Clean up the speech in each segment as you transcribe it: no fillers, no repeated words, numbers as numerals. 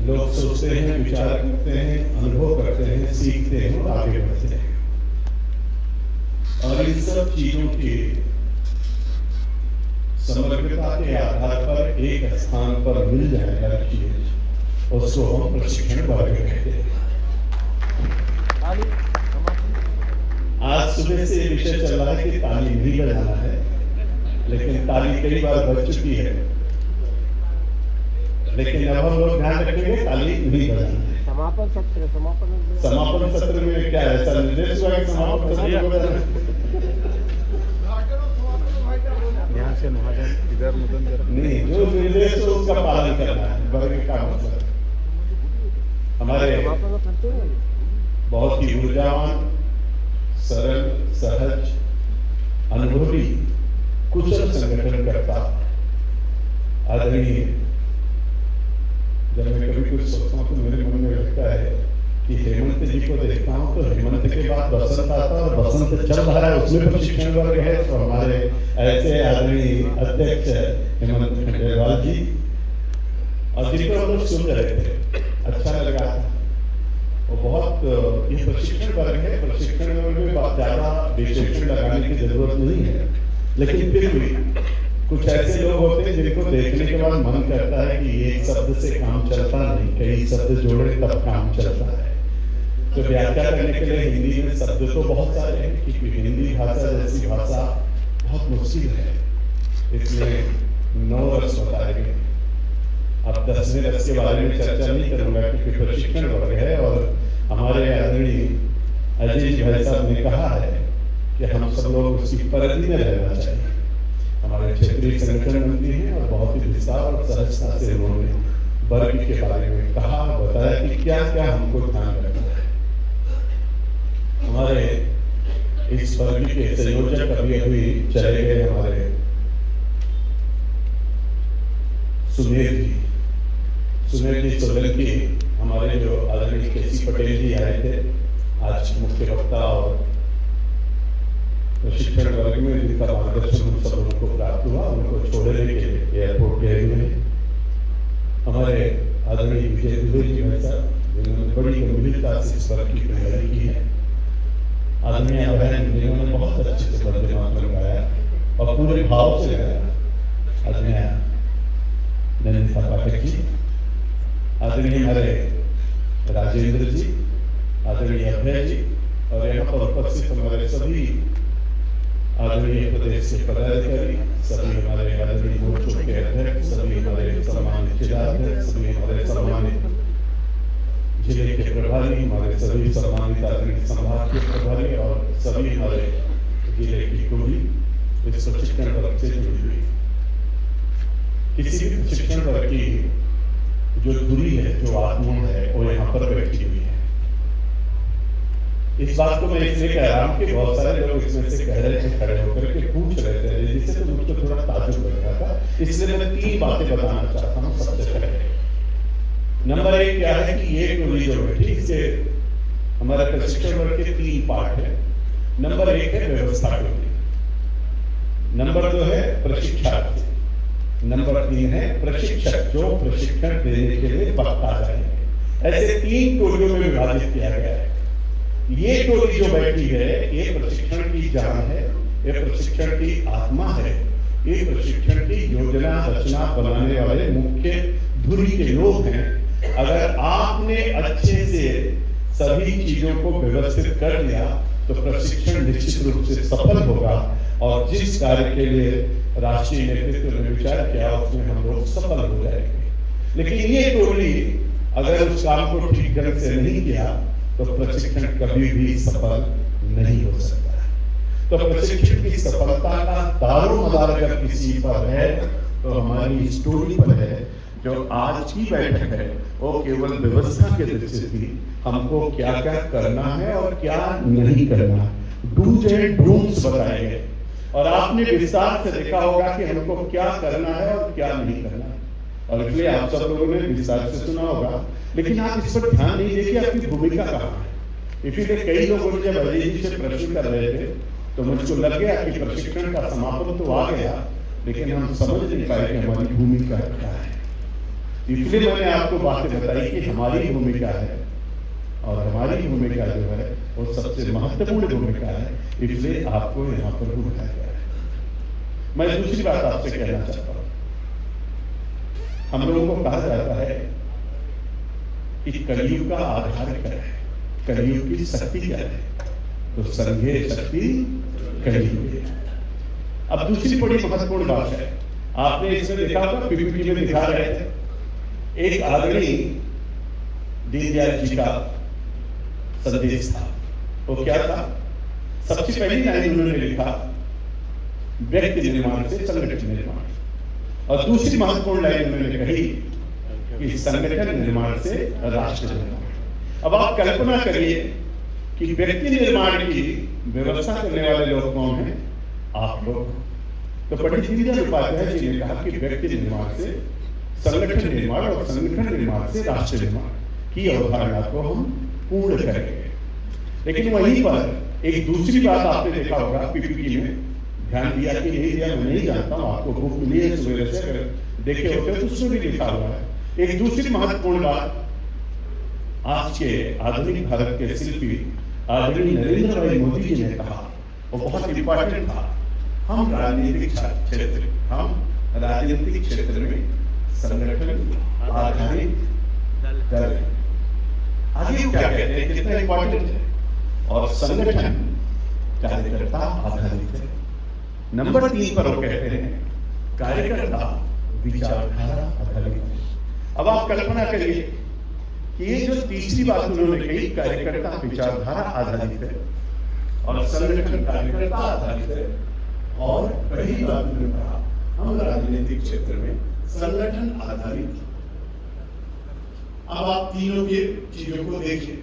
लोग सोचते हैं, विचार करते हैं, अनुभव करते हैं, सीखते हैं और आगे बढ़ते हैं। और इन सब चीजों की समग्रता के आधार पर एक स्थान पर मिल जाए हर चीज, उसको हम प्रशिक्षण वर्ग कहते हैं। आज सुबह से विषय चल रहा है कि ताली नहीं बजाना है, लेकिन ताली कई बार बज चुकी है, लेकिन अब हम लोग ध्यान रखेंगे ताली नहीं बजाना है। समापन सत्र में क्या ऐसा निर्देश हुआ कि समापन सत्र में बजाना यहाँ से इधर नहीं, जो निर्देश हो उसका पालन करना है। वर्ग का मतलब हमारे बहुत ही ऊर्जावान, सरल, सहज, अनुभवी, कुशल संगठनकर्ता आदरणीय, जब मैं कभी कुछ सोचता हूँ तो मेरे मन में लगता है कि हेमंत जी को देखता हूँ तो हेमंत के बाद बसंत आता है और बसंत चल रहा है, उसमें प्रशिक्षण वर्ग है। तो हमारे ऐसे आदरणीय अध्यक्ष हेमंत खंडेलवाल जी, और जिनको हम लोग सुन रहे थे, अच्छा लगा। वो बहुत ये प्रशिक्षण वर्ग है, प्रशिक्षण वर्ग में बहुत ज्यादा विशेषण लगाने की जरूरत नहीं है, लेकिन फिर भी कुछ ऐसे लोग होते हैं जिनको देखने के बाद मन करता है कि ये शब्द से काम चलता नहीं, कई शब्द जोड़े तब काम चलता है। तो व्याख्या करने के लिए हिंदी में शब्द तो बहुत सारे हैं, क्योंकि हिंदी भाषा जैसी भाषा बहुत मुश्किल है, इसलिए 9 रस बताए गए। अब 10वें रस के बारे में चर्चा नहीं करूंगा क्योंकि प्रशिक्षण वर्ग है, और हमारे आदरणीय अजय जी भाई साहब ने कहा है कि हम सब लोग उसकी परिधि में रहना चाहिए। हमारे क्षेत्रीय संगठन मंत्री हैं और बहुत ही विस्तार और सहजता से उन्होंने वर्ग के बारे में कहा, बताया कि क्या क्या हमको ध्यान रखना है। हमारे इस वर्ग के संयोजक अभी चले गए हमारे सुमेर जी सोलंकी, हमारे जो आदरणीय केसी पटेल जी आए थे आज मुख्य वक्ता, और प्रशिक्षण वर्ग में जिनका मार्गदर्शन हम सब लोगों को प्राप्त हुआ, उनको छोड़ने के लिए एयरपोर्ट गए हुए हमारे आदरणीय विजय दुबे जी भाई साहब, जिन्होंने बड़ी गंभीरता से इस वर्ग की तैयारी की है। आदरणीय बहन जिन्होंने बहुत अच्छे से वंदे मातरम गाया और पूरे भाव से गाया, आदरणीय नंदिता पाठक जी, आदरणीय हमारे राजेंद्र जी, आदरणीय अभय जी, और यहाँ पर उपस्थित हमारे सभी आदरणीय प्रदेश के पदाधिकारी, सभी हमारे आदरणीय मोर्चों के अध्यक्ष, सभी हमारे सम्मानित जिलाध्यक्ष, सभी हमारे सम्मानित जिले के प्रभारी, हमारे सभी सम्मानित आदरणीय संभाग के प्रभारी और सभी हमारे जिले की टोली इस प्रशिक्षण वर्ग से जुड़ी हुई। किसी भी प्रशिक्षण वर्ग की जो दूरी है, जो आत्मा है, वो यहाँ पर बैठी हुई है। इस बात को मैं इसलिए कह रहा हूँ कि बहुत सारे लोग इसमें से कह रहे थे, खड़े होकर के पूछ रहे थे, जिससे तो मुझको थोड़ा ताज्जुब लग रहा था, इसलिए मैं 3 बातें बताना चाहता हूँ। सबसे पहले नंबर 1 क्या है कि ये टोली जो बैठी, इसके हमारे प्रशिक्षण वर्ग के 3 पार्ट है। नंबर 1 है व्यवस्था टोली, नंबर 2 है प्रशिक्षार्थी, नंबर 3 है प्रशिक्षक जो प्रशिक्षण देने के लिए वक्त आ जाएंगे। ऐसे 3 टोलियों में विभाजित किया गया है। ये टोली जो बैठी है, ये प्रशिक्षण की जान है, ये प्रशिक्षण की आत्मा है, ये प्रशिक्षण की योजना रचना बनाने वाले मुख्य धुरी के लोग हैं। अगर आपने अच्छे से सभी चीजों को व्यवस्थित कर लिया तो प्रशिक्षण निश्चित रूप से सफल होगा, और जिस कार्य के लिए राष्ट्रीय नेतृत्व ने विचार किया उसमें हम लोग सफल हो जाएंगे। लेकिन ये टोली अगर उस काम को ठीक ढंग से नहीं किया तो प्रशिक्षण कभी भी सफल नहीं हो सकता। तो प्रशिक्षण की सफलता का दारोमदार अगर किसी पर है तो हमारी इस टोली पर है। जो आज की बैठक है वो केवल व्यवस्था के दृष्टि से हमको क्या क्या करना है और क्या नहीं करना, डूज एंड डोंट्स बताए गए, और आपने विस्तार से देखा होगा कि हमको क्या करना है और क्या नहीं करना, और इसलिए आप सब लोगों ने विस्तार से सुना होगा। लेकिन आप इस पर ध्यान नहीं दें कि आपकी भूमिका कहाँ है। इसीलिए कई लोगों ने जब अजय जी से प्रश्न कर रहे थे तो मुझको लग गया कि प्रशिक्षण का समापन तो आ गया, लेकिन हम समझ नहीं पाए कि हमारी भूमिका क्या है। इसलिए मैंने आपको बातें बताई कि हमारी भूमिका है, और हमारी भूमिका जो है वो सबसे महत्वपूर्ण भूमिका है, इसलिए आपको यहाँ पर बुलाया गया है। मैं दूसरी बात आपसे कहना चाहता हूँ, हम लोगों को कहा जाता है कि कलयुग का आधार क्या है, कलयुग की शक्ति क्या है, तो संघे शक्ति कलयुग है। अब दूसरी बड़ी महत्वपूर्ण बात है, आपने इसमें देखा होगा, पीपीटी में दिखा रहे थे, एक आदरणीय दीनदयाल जी का संदेश था। वो क्या था? सबसे पहली लाइन उन्होंने लिखा, व्यक्ति निर्माण से संगठन निर्माण, और दूसरी महत्वपूर्ण लाइन उन्होंने कही कि संगठन निर्माण से राष्ट्र निर्माण। अब आप कल्पना करिए कि व्यक्ति निर्माण की व्यवस्था करने वाले लोग कौन हैं? आप लोग। तो पंडित दीनदयाल उपाध्याय जी ने कहा कि व्यक्ति निर्माण से संगठन निर्माण और संगठन निर्माण से राष्ट्र निर्माण की अवधारणा को हम पूर्ण करेंगे। लेकिन वहीं पर एक दूसरी बात आपने देखा होगा, पीपीटी में ध्यान दिया कि नहीं दिया मैं नहीं जानता हूं, आपको बुक मिली है सवेरे से, अगर देखे होते तो उसमें भी लिखा हुआ है। एक दूसरी महत्वपूर्ण बात, आज के आधुनिक भारत के शिल्पी आदरणीय नरेंद्र भाई मोदी जी ने कहा, वो बहुत इंपॉर्टेंट था, हम राजनीतिक क्षेत्र में संगठन आधारित दल। आगे क्या कहते हैं, कितना इंपॉर्टेंट है, और संगठन कार्यकर्ता आधारित है। नंबर 3 पर वो कहते हैं कार्यकर्ता विचारधारा आधारित है। अब आप कल्पना करिए कि ये जो तीसरी बात उन्होंने कही, कार्यकर्ता विचारधारा आधारित है और संगठन कार्यकर्ता आधारित है, और पहली बात उन्होंने कहा हम राजनीतिक क्षेत्र में संगठन आधारित। अब आप तीनों की चीजों को देखिए,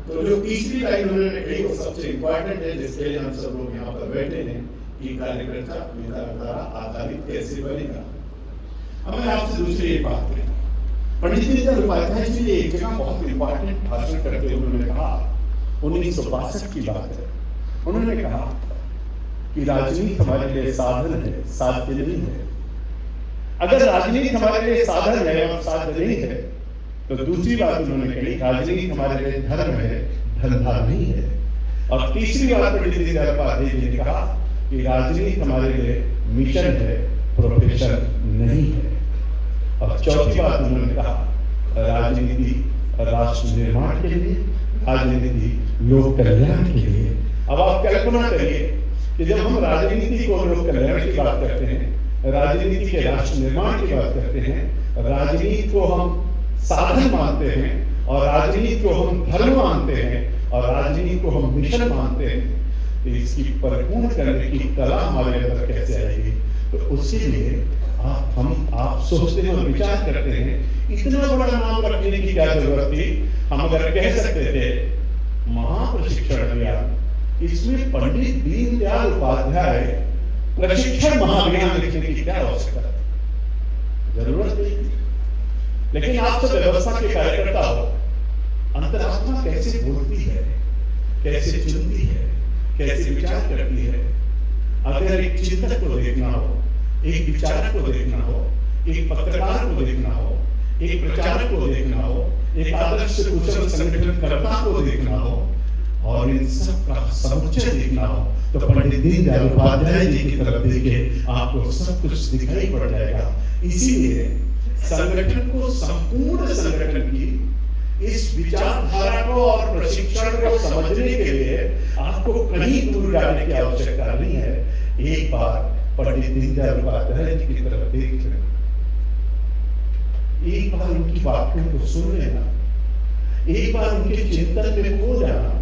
तो जो तीसरी लाइन उन्होंने कही वो सबसे इंपॉर्टेंट है, जिसके लिए हम सब लोग यहाँ पर बैठे हैं कि कार्यकर्ता विचारधारा आधारित कैसे बनेगा। हमें आपसे दूसरी एक बात है, पंडित दीनदयाल उपाध्याय जी ने एक जगह बहुत इंपॉर्टेंट भाषण करते हुए उन्होंने कहा, 1962 की बात है, उन्होंने कहा कि राजनीति हमारे लिए साधन है, साध्य नहीं है। अगर राजनीति हमारे लिए साधन है और साध्य नहीं है, तो दूसरी बात उन्होंने कही, राजनीति हमारे लिए धर्म है, धंधा नहीं है। और तीसरी बात पंडित दीनदयाल उपाध्याय जी ने कहा कि राजनीति हमारे लिए मिशन है, प्रोफेशन नहीं है। और चौथी बात उन्होंने कहा, राजनीति राष्ट्र निर्माण के लिए, राजनीति लोक कल्याण के लिए। अब आप कल्पना करिए कि जब हम राजनीति को लोक कल्याण की बात करते हैं, राजनीति के राष्ट्र निर्माण की बात करते हैं, राजनीति को हम साधन मानते हैं और राजनीति को हम धर्म मानते हैं और राजनीति को हम मिशन मानते हैं, तो इसकी परिपूर्ण करने की कला हमारे अंदर कैसे आएगी? तो उसके लिए आप सोचते हैं और विचार करते हैं, इतना बड़ा नाम रखने की क्या जरूरत थी? हम अगर कह सकते थे महाप्रशिक्षण अभियान, इसमें पंडित दीनदयाल उपाध्याय प्रशिक्षण महाअभियान लिखने की क्या आवश्यकता? जरूरत नहीं। लेकिन आप सब व्यवस्था के कार्यकर्ता हो, अंतरात्मा कैसे बोलती है, कैसे चुनती है, कैसे विचार करती है। अगर एक चिंतक को देखना हो, एक विचारक को देखना हो, एक पत्रकार को देखना हो, एक प्रचारक को देखना हो, एक आदर्श कुशल संगठनकर्ता को देखना हो, और इन सब का समुच्चय देखना हो, तो पंडित दीनदयाल उपाध्याय जी की तरफ देखिए, आपको सब कुछ दिखाई पड़ जाएगा। इसीलिए संगठन को, संपूर्ण संगठन की इस विचारधारा को और प्रशिक्षण को समझने के लिए आपको कहीं दूर जाने की आवश्यकता नहीं है। एक बार पंडित दीनदयाल उपाध्याय जी की तरफ देख लें, एक बार उनकी बातों को सुन लेना, एक बार उनके चिंतन में खो जाना,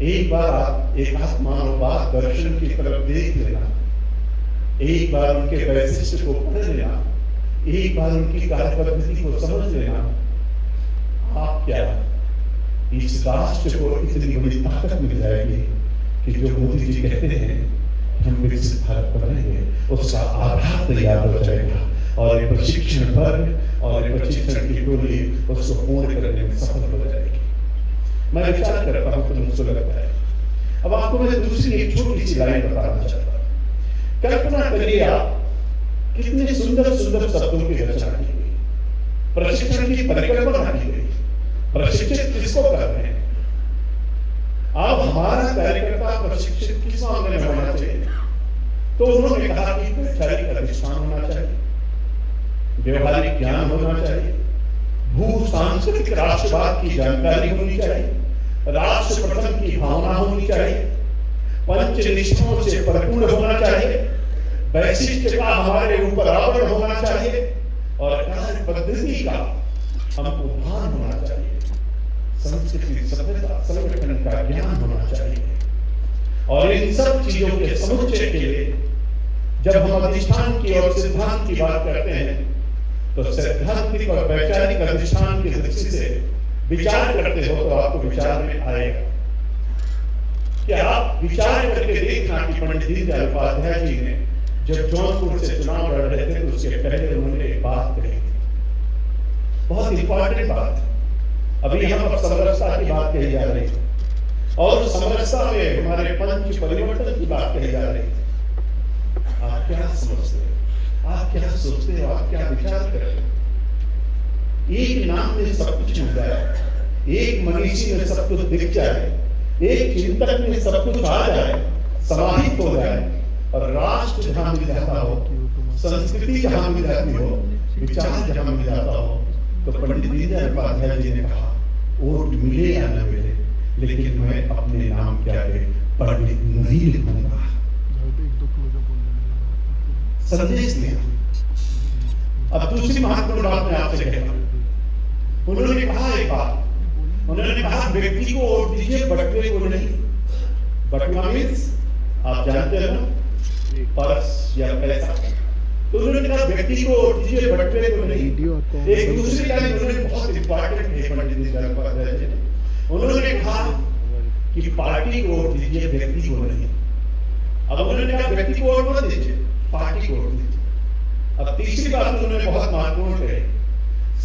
एक बार एक मानववाद दर्शन की तरफ देख लेना, एक बार उनके वैशिष्ट को पढ़ लेना, एक बार उनकी कार्य पद्धति को समझ लेना, आप क्या इस राष्ट्र को इतनी बड़ी ताकत मिल जाएगी कि जो मोदी जी कहते हैं हम विकसित भारत बनाएंगे, उसका आधार तैयार हो जाएगा और ये प्रशिक्षण वर्ग और ये प्रशिक्षण की टोली उसको पूर्ण करने में सफल हो जाएगी। मैं विचार करता हूं तो मुझको लगता है। अब आपको मैं दूसरी एक छोटी सी लाइन बताना चाहता हूं। कल्पना करिए आप, कितने सुंदर सुंदर शब्दों की रचना की हुई, प्रशिक्षण की परिकल्पना की गई, प्रशिक्षित किसको कर रहे हैं। अब हमारा कार्यकर्ता प्रशिक्षित किस मामले में होना चाहिए, तो उन्होंने कहा कि वैचारिक अधिष्ठान होना चाहिए, व्यवहारिक ज्ञान होना चाहिए, भू सांस्कृतिक राष्ट्रवाद की जानकारी होनी चाहिए, राष्ट्र प्रथम की भावना होनी चाहिए, पंचनिष्ठाओं से परिपूर्ण होना चाहिए, वैशिष्ट का हमारे ऊपर आवरण होना चाहिए और कार्य पद्धति का हमको भान होना चाहिए, संस्कृति सभ्यता संगठन का ज्ञान होना चाहिए। और इन सब चीजों के समुच्चय के लिए जब हम अधिष्ठान की और सिद्धांत की बात करते हैं तो सैद्धांतिक और वैचारिक अधिष्ठान की दृष्टि से विचार करते हो तो आपको विचार में आएगा कि आप विचार करके देखना कि पंडित दीनदयाल उपाध्याय जी ने जब जौनपुर से चुनाव लड़ रहे थे तो उसके पहले उन्होंने एक बात कही थी, बहुत इंपॉर्टेंट बात। अभी हम अब समरसता की बात कही जा रही है और समरसता में हमारे पंच परिवर्तन की बात कही जा रही है। आप क्या समझते हो, आप क्या सोचते हो, आप क्या विचार करते हो? एक नाम में सब कुछ मिल जाए, एक मनीषी में सब कुछ दिख जाए, एक चिंतक में सब कुछ आ जाए, समाहित हो जाए और राष्ट्र जहां मिल जाता हो, संस्कृति जहां मिल जाती हो, विचार जहां मिल जाता हो, तो पंडित दीनदयाल उपाध्याय जी ने कहा वोट मिले या न मिले लेकिन मैं अपने नाम क्या है पंडित नहीं लिखूंगा। संदेश दिया। अब दूसरी महत्वपूर्ण बात मैं आपसे कहता हूं, उन्होंने कहा एक बात, उन्होंने कहा व्यक्ति को वोट दीजिए बटुए को नहीं। बटुआ मीन्स आप जानते हो ना, पर्स या पैसा। तो उन्होंने कहा व्यक्ति को वोट दीजिए बटुए को नहीं। एक दूसरी लाइन उन्होंने बहुत इंपॉर्टेंट है पंडित दीनदयाल उपाध्याय जी ने, उन्होंने कहा कि पार्टी को वोट दीजिए व्यक्ति को नहीं। अब उन्होंने कहा व्यक्ति को वोट मत दीजिए, पार्टी को वोट दीजिए। अब तीसरी बात उन्होंने बहुत महत्वपूर्ण कही,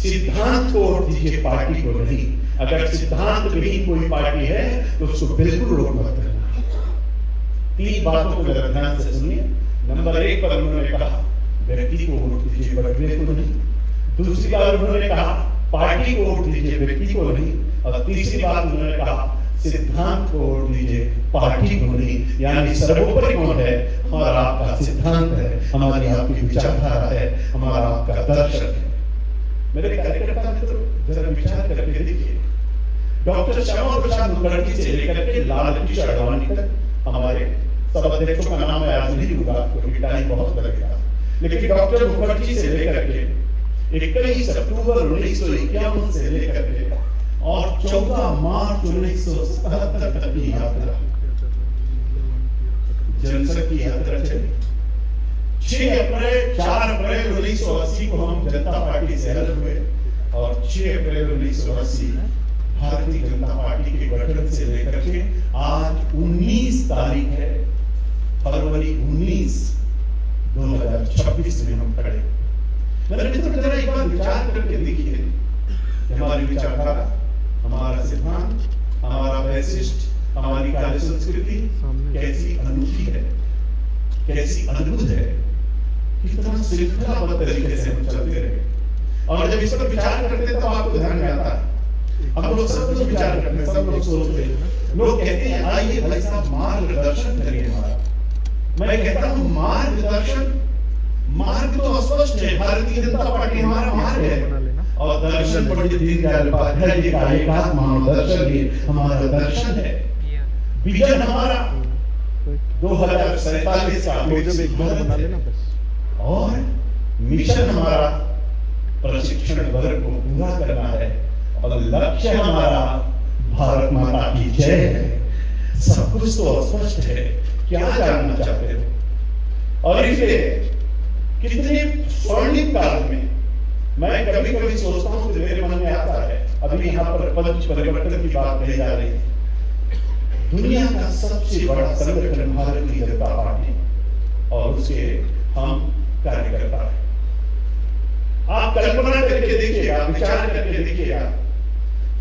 सिद्धांत को वोट दीजिए पार्टी को नहीं। अगर सिद्धांत में ही कोई पार्टी है तो उसको बिल्कुल वोट मत करना। तीन बातों को जरा ध्यान से सुनिए। नंबर एक पर उन्होंने कहा व्यक्ति को वोट दीजिए बटुए को नहीं। दूसरी बात उन्होंने कहा पार्टी को वोट दीजिए व्यक्ति को नहीं। और तीसरी बात उन्होंने कहा सिद्धांत को वोट दीजिए पार्टी को नहीं। यानी सर्वोपरि कौन है? हमारा आपका सिद्धांत है, हमारी आपकी विचारधारा है, हमारा आपका दर्शन है। मेरे कार्यकर्ता मित्रों जरा विचार करके देखिए, डॉक्टर श्यामा प्रसाद मुखर्जी से लेकर के लाल कृष्ण आडवाणी तक हमारे सब अध्यक्षों का नाम मैं आज नहीं लूंगा, क्योंकि टाइम बहुत लगेगा, लेकिन डॉक्टर मुखर्जी से लेकर के 21 अक्टूबर 1951 से लेकर के और 14 मार्च 1977 तक की यात्रा, जनशक्ति यात्रा चली। 4 अप्रैल 1980 को हम जनता पार्टी से अलग हुए और 6 अप्रैल 1980 भारतीय जनता पार्टी के गठन से लेकर के आज 19 तारीख है, फरवरी 19 2026 में हम खड़े। मेरे मित्रों जरा एक बार विचार करके देखिए, हमारी विचारधारा, हमारा सिद्धांत, हमारा वैशिष्ट, हमारी कार्य संस्कृति कैसी अनूठी है, कैसी अद्भुत है, कितना श्रृंखलाबद्ध तरीके से हम चलते रहे। और जब इस पर विचार करते हैं तो आपको ध्यान में आता है, हम लोग सब लोग विचार करते हैं, सब लोग सोचते हैं, लोग कहते हैं आइए भाई साहब मार्गदर्शन करिए हमारा। मैं कहता हूं मार्गदर्शन, मार्ग तो स्पष्ट है, भारतीय जनता पार्टी हमारा मार्ग है और दर्शन पंडित दीनदयाल उपाध्याय जी का एकात्म मानवदर्शन ही हमारा दर्शन है। विजन हमारा 2047 का और मिशन हमारा प्रशिक्षण वर्ग को पूरा करना है और लक्ष्य हमारा भारत माता की जय है। सब कुछ तो स्पष्ट है, क्या जानना चाहते हो? और इसलिए कितने स्वर्णिम काल में मैं कभी कभी सोचता हूं कि मेरे मन में आता है, अभी यहाँ पर पंच परिवर्तन की बात कही जा रही है, दुनिया का सबसे बड़ा संगठन भारतीय जनता पार्टी और उसके हम कार्यकर्ता है। आप कल्पना करके देखिएगा, विचार करके देखिएगा,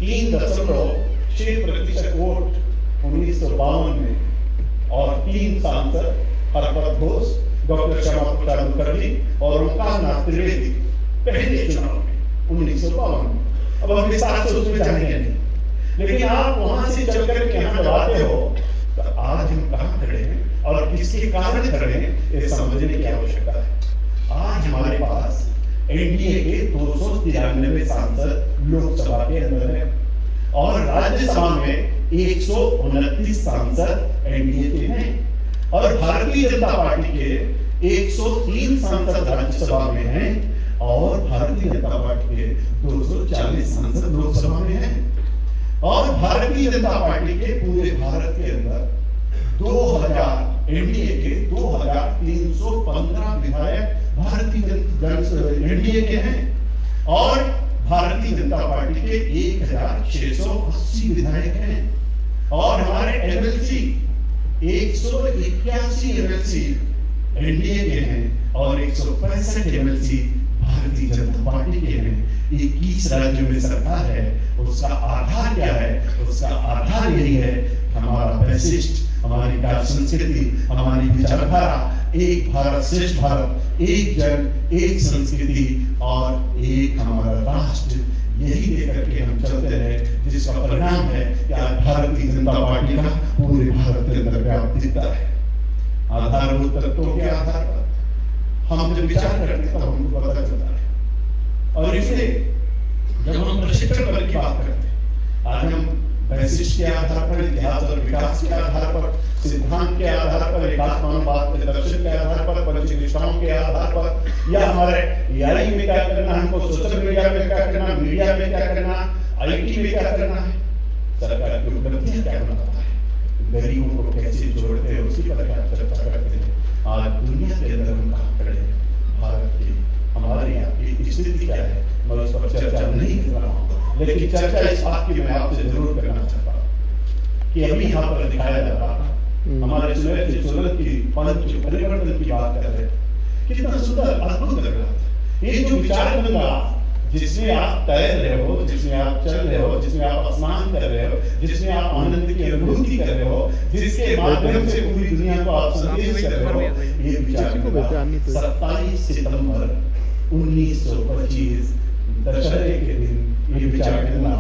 3.6% वोट 1952 में और 3 सांसद हरपत घोष, डॉक्टर श्यामा प्रसाद मुखर्जी और ओंकार नाथ त्रिवेदी पहले चुनाव में 1952। अब हम विस्तार से उसमें जाएंगे नहीं, लेकिन आप वहां से चल करके यहाँ जब आते हो तो आज हम कहाँ खड़े हैं और किसके कारण खड़े हैं ये समझने की आवश्यकता है। आज हमारे पास एनडीए के 293 सांसद लोकसभा के अंदर है और राज्यसभा में 129 सांसद एनडीए के हैं और भारतीय जनता पार्टी के 103 सांसद राज्यसभा में हैं और भारतीय जनता पार्टी के 240 सांसद लोकसभा में हैं और भारतीय जनता पार्टी के पूरे भारत के अंदर 2000 एनडीए के 2315 विधायक भारतीय एनडीए के हैं और भारतीय जनता पार्टी के 1680 विधायक हैं और हमारे एमएलसी 181 एमएलसी एनडीए के हैं और 165 एमएलसी भारतीय जनता पार्टी के हैं। 21 राज्यों में सरकार है, उसका आधार क्या है? उसका आधार यही है हमारा वैशिष्ट, हमारी कार्य संस्कृति, हमारी विचारधारा, एक भारत श्रेष्ठ भारत, एक जन एक संस्कृति और एक हमारा राष्ट्र। यही लेकर के हम चलते रहे, जिसका परिणाम है कि आज भारतीय जनता पार्टी का पूरे भारत के अंदर व्याप्त दिखता है। आधारभूत तत्वों के आधार पर हम जब विचार करते हैं तब हमको पता चलता है और इसलिए जब हम प्रशिक्षण बल की बात करते हैं, आज हम वैशिष्ट के आधार पर, इतिहास और विकास के आधार पर, सिद्धांत के आधार पर, एकात्मवाद के दर्शन के आधार पर, पंचनिष्ठाओं के आधार पर, या हमारे एआई में क्या करना, हमको सोशल मीडिया में क्या करना, मीडिया में क्या करना, आईटी में क्या करना है, सरकार की उपलब्धियां क्या बनाता है, गरीबों को कैसे जोड़ते हैं, उसकी पर क्या चर्चा करते हैं। आज दुनिया के अंदर हम कहाँ खड़े हैं, भारत की हमारे यहाँ की स्थिति क्या है, मैं उस पर चर्चा नहीं कर रहा हूँ, लेकिन चर्चा इस बात की मैं आपसे जरूर करना चाहता हूँ कि अभी यहाँ पर दिखाया जा रहा था हमारे चुनाव की पंच परिवर्तन की बात कर रहे हैं, कितना सुंदर अद्भुत लग रहा था। ये जो विचार गंगा जिसमें आप तैर रहे हो, जिसमें आप चल रहे हो, जिसमें आप स्नान कर रहे हो, जिसमें आप आनंद की अनुभूति कर रहे हो, जिसके माध्यम से पूरी दुनिया को आप संदेश कर रहे हो, ये विचार गंगा 27 सितंबर 1925 दशहरे के दिन ये विचार गंगा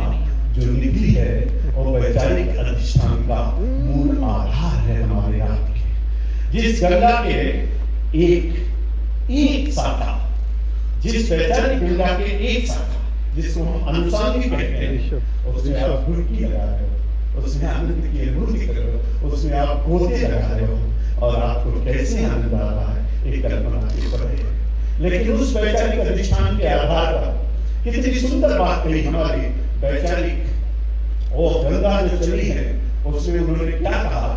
जो निकली है वो वैचारिक अधिष्ठान का मूल आधार है हमारे यहाँ के। जिस गंगा के एक शाखा, जिस वैचारिक गंगा के एक शाखा जिसको हम अनुसांगिक कहते हैं, उसमें आप डुबकी लगा रहे हो, उसमें आनंद की अनुभूति कर रहे हो, उसमें आप गोते लगा रहे हो और आपको कैसे आनंद आ रहा है एक कल्पना के ऊपर है। लेकिन उस वैचारिक अधिष्ठान के आधार पर कितनी सुंदर बात कही हमारी वैचारिक वो गंगा जो चली है, उसमें उन्होंने क्या कहा?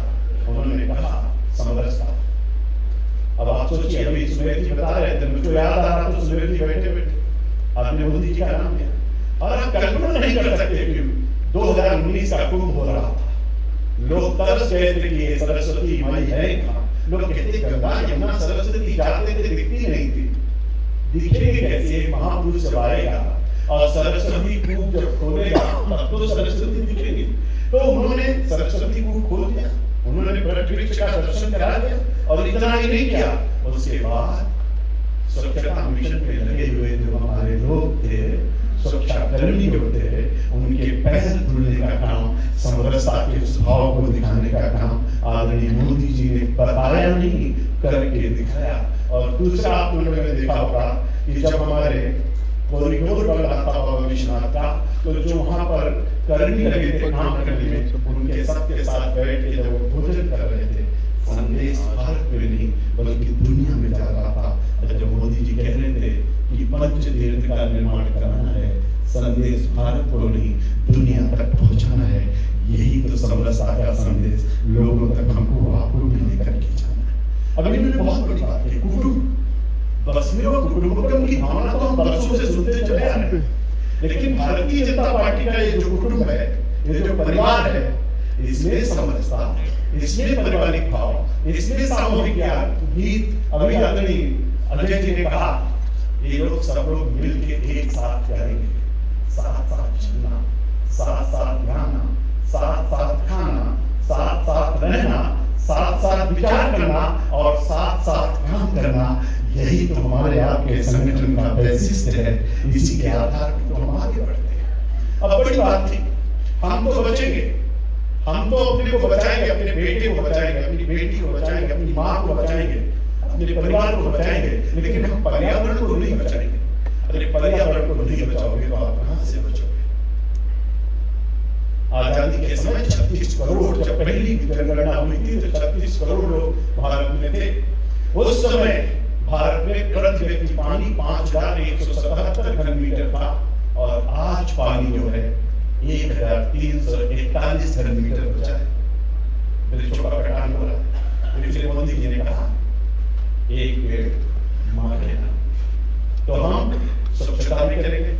उन्होंने कहा समरसता। अब आप सोचिए, अभी सुमेर जी बता रहे थे, मुझको याद आ रहा था सुमेर जी बैठे बैठे आपने मोदी जी का नाम लिया और आप कल्पना नहीं कर सकते कि 2019 का कुंभ हो रहा था, लोग तरस गए थे कि ये सरस्वती माई है कहाँ। लोग कहते गंगा यमुना सरस्वती जाते थे, दिखती नहीं थी, दिखेगी कैसे? महापुरुष जब आएगा और सरस्वती कूप जब खोलेगा तब तो सरस्वती दिखेगी। तो उन्होंने सरस्वती कूप खोल दिया, उन्होंने वट वृक्ष का दर्शन करा दिया और इतना ही नहीं किया, उसके बाद स्वच्छता मिशन पे लगे हुए जो हमारे लोग थे, स्वच्छाकर्मी जो थे, उनके पैर धुलने का काम, समरसता के स्वभाव को दिखाने का काम आदरणीय मोदी जी ने बताया नहीं, करके दिखाया। और दूसरा आप लोगों ने देखा होगा कि जब हमारे कॉरिडोर बन रहा था बाबा विश्वनाथ का, तो जो वहां पर कर्मी लगे थे काम करने में, उनके सबके साथ बैठ के जब वो भोजन कर रहे थे, संदेश भारत में नहीं बल्कि दुनिया में जा रहा था। जब मोदी जी कह रहे थे कि पंच तीर्थ का निर्माण करना है, संदेश भारत को नहीं दुनिया तक पहुंचाना है, यही तो समरसता का संदेश लोगों तक हमको आपको भी लेकर के जाना है। अभी भी बहुत बड़ी बात है कुटुंब, बस में वो कुटुंबकम की भावना तो हम बरसों से सुनते चले आ रहे हैं, लेकिन भारतीय जनता पार्टी का ये जो कुटुंब है, ये जो परिवार है, इसमें समरसता, इसमें पारिवारिक भाव, इसमें सामूहिक गीत। अभी आदरणीय अजय जी ने कहा ये लोग सब लोग मिलकर एक साथ करेंगे, साथ साथ चलना, साथ साथ गाना, साथ साथ खाना, साथ साथ रहना, साथ साथ विचार करना और साथ साथ काम करना, यही तो हमारे आपके संगठन का वैशिष्ट्य है, इसी के आधार पर तो हम आगे बढ़ते हैं। अब बड़ी बात थी, हम तो बचेंगे, हम तो अपने को बचाएंगे, अपने बेटे को बचाएंगे, अपनी बेटी को बचाएंगे, अपनी माँ को बचाएंगे, अपने परिवार को बचाएंगे, लेकिन हम पर्यावरण को नहीं बचाएंगे। अरे पर्यावरण को नहीं बचाओगे तो आप कहां से बचोगे? आजादी के समय 36 करोड़, जब पहली जनगणना हुई थी तो 36 करोड़ लोग भारत में थे। उस समय भारत में प्रति व्यक्ति पानी 5177 घन मीटर था, और आज पानी जो है 1341 घन मीटर बचा है। वृक्षों का कटान हो रहा है। इसलिए मोदी जी ने कहा एक पेड़ मां के नाम। तो हम स्वच्छता भी करेंगे,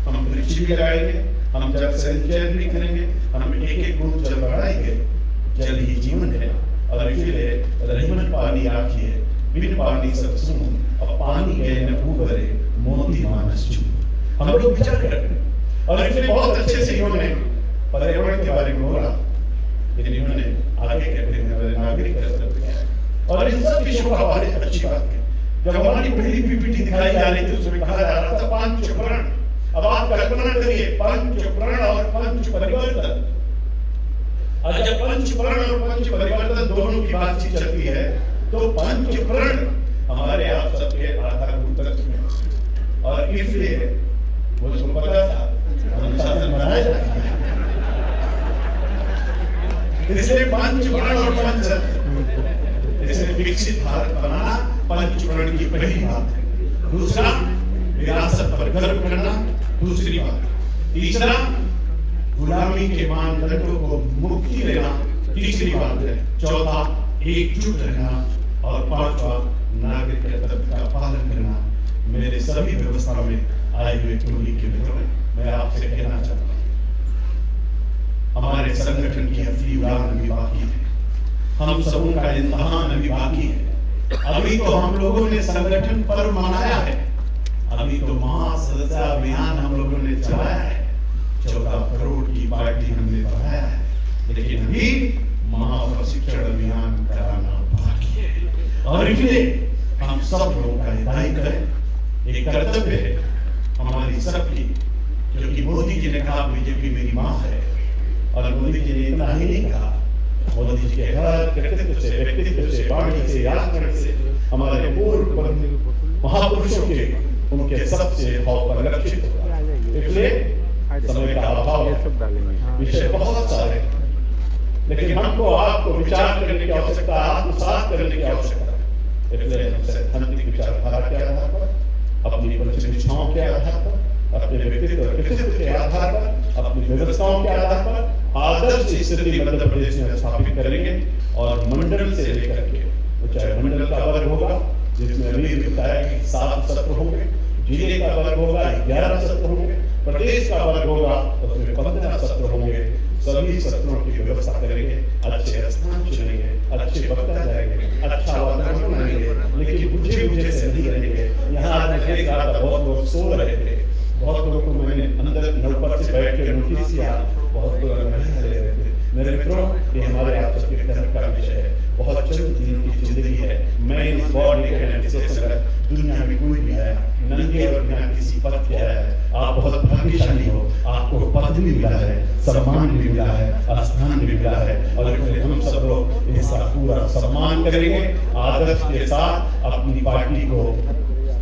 हम वृक्ष भी लगाएंगे, हम जल संचय भी करेंगे, हम एक बूंद जल बढ़ाएंगे। जल ही जीवन है, और इसलिए रहीमन पानी आखिए बिन पानी सब सुन, अब पानी गए न उबरे मोती मानस छू। हम लोग विचार करते हैं, और इसलिए बहुत अच्छे से इन्होंने पर्यावरण के बारे में बोला, लेकिन इन्होंने आगे कहते हैं नागरिक कर्तव्य क्या है, और इन सब विषयों का बड़ी अच्छी बात है। जब हमारी पहली पीपीटी दिखाई जा रही थी उसमें कहा जा रहा था पंच प्रण। अब आप कल्पना करिए, पंच प्रण और पंच परिवर्तन। और जब पंच प्रण और पंच परिवर्तन दोनों की बातचीत चलती है तो पंच प्रण हमारे आप सबके आधारभूत तत्व हैं, और इसलिए मुझको पता था अनुशासन बनाया जाता है, इसलिए पंच प्रण और पंच, इसलिए विकसित भारत बनाना पंच प्रण की पहली बात है। दूसरा, विरासत पर गर्व करना दूसरी बात। तीसरा, गुलामी के मानदंडों को मुक्ति देना तीसरी बात है। चौथा, एकजुट रहना, और पांचवा, नागरिक कर्तव्य का पालन करना। मेरे सभी व्यवस्था में आए हुए टोली के मित्रों, मैं आपसे कहना चाहता हूँ, हमारे संगठन की असली उड़ान अभी बाकी है, हम सबों का इम्तिहान अभी बाकी है। अभी तो हम लोगों ने संगठन पर्व मनाया है, अभी तो महासदस्य अभियान हम लोगों ने चलाया है, 14 करोड़ की पार्टी हमने बढ़ाया है, लेकिन अभी महाप्रशिक्षण अभियान कराना बाकी है। और इसलिए हम सब लोगों का दायित्व है, एक कर्तव्य है हमारी सबकी, क्योंकि मोदी जी ने कहा बीजेपी मेरी माँ है, और मोदी जी ने इतना ही नहीं कहा, मोदी जी के हर कृतित्व से, व्यक्तित्व से, वाणी से, आचरण से हमारे पूर्व महापुरुषों के उनके सबसे भाव पर लक्षित होगा। इसलिए समय का अभाव है, विषय बहुत सारे हैं, लेकिन हमको आपको विचार करने की आवश्यकता, आत्मसात करने की आवश्यकता है। इसलिए हम सैद्धांतिक विचारधारा के आधार पर, अपनी प्रतिष्ठाओं के आधार पर, अपने व्यक्तित्व के आधार पर, अपनी व्यवस्थाओं के आधार पर आदर्श स्थिति मध्य प्रदेश में स्थापित करेंगे। और मंडल से लेकर के, चाहे मंडल का वर्ग होगा जिसमें अभी बताया कि 7 सत्र होंगे, जिले का वर्ग होगा 11 सत्र होंगे, प्रदेश का वर्ग होगा उसमें 15 सत्र होंगे। सभी सत्रों की व्यवस्था करेंगे, अच्छे स्थान चुनेंगे, अच्छे वक्ता जाएंगे, अच्छा वातावरण बनाएंगे, लेकिन बुझे से नहीं रहेंगे। यहाँ बहुत लोग सो रहे थे, बहुत लोगों को मैंने अंदर नौपर से बैठ के नोटिस किया, बहुत लोग रह रहे थे। मेरे मित्रों, ये हमारे आप सबके धर्म का विषय है, बहुत चंद दिन की जिंदगी है। मैं इस दुनिया में कोई भी आया नंगे और बिना किसी पद के आया है, आप बहुत भाग्यशाली हो, आपको पद भी मिला है, सम्मान भी मिला है, स्थान भी मिला है, और हम सब लोग इसका पूरा सम्मान करेंगे, आदर्श के साथ अपनी पार्टी को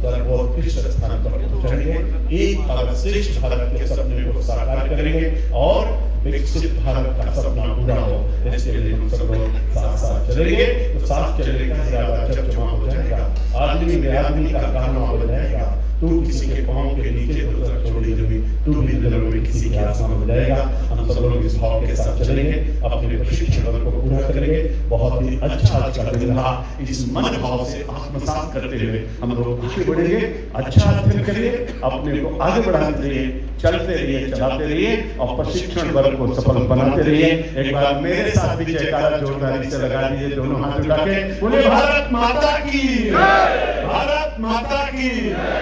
सर्वोत्कृष्ट स्थान पर पहुंचाएंगे, एक भारत श्रेष्ठ भारत के सपने को साकार करेंगे, और विकसित भारत का सपना पूरा हो, इसके लिए हम सब लोग साथ साथ चलेंगे। तो साथ चलने का ज्यादा जमा हो जाएगा, आदमी में आदमी का कहना हो जाएगा, तू किसी के पांव के नीचे छोड़ी हुई, तू भी दिलों में किसी के आसमान हो जाएगा। हम सब लोग इस भाव के साथ चलेंगे, अपने प्रशिक्षण वर्ग को पूरा करेंगे। बहुत ही अच्छा आज का दिन रहा, इस मन भाव से आत्मसात करते हुए हम लोग आगे बढ़ेंगे। अच्छा अध्ययन करिए, अपने को आगे बढ़ाते रहिए, चलते रहिए, चलाते रहिए, और प्रशिक्षण वर्ग को सफल बनाते रहिए। एक बार मेरे साथ भी जयकारा जोरदारी से लगा दीजिए, दोनों हाथ उठा के। बोले भारत माता की, भारत माता की।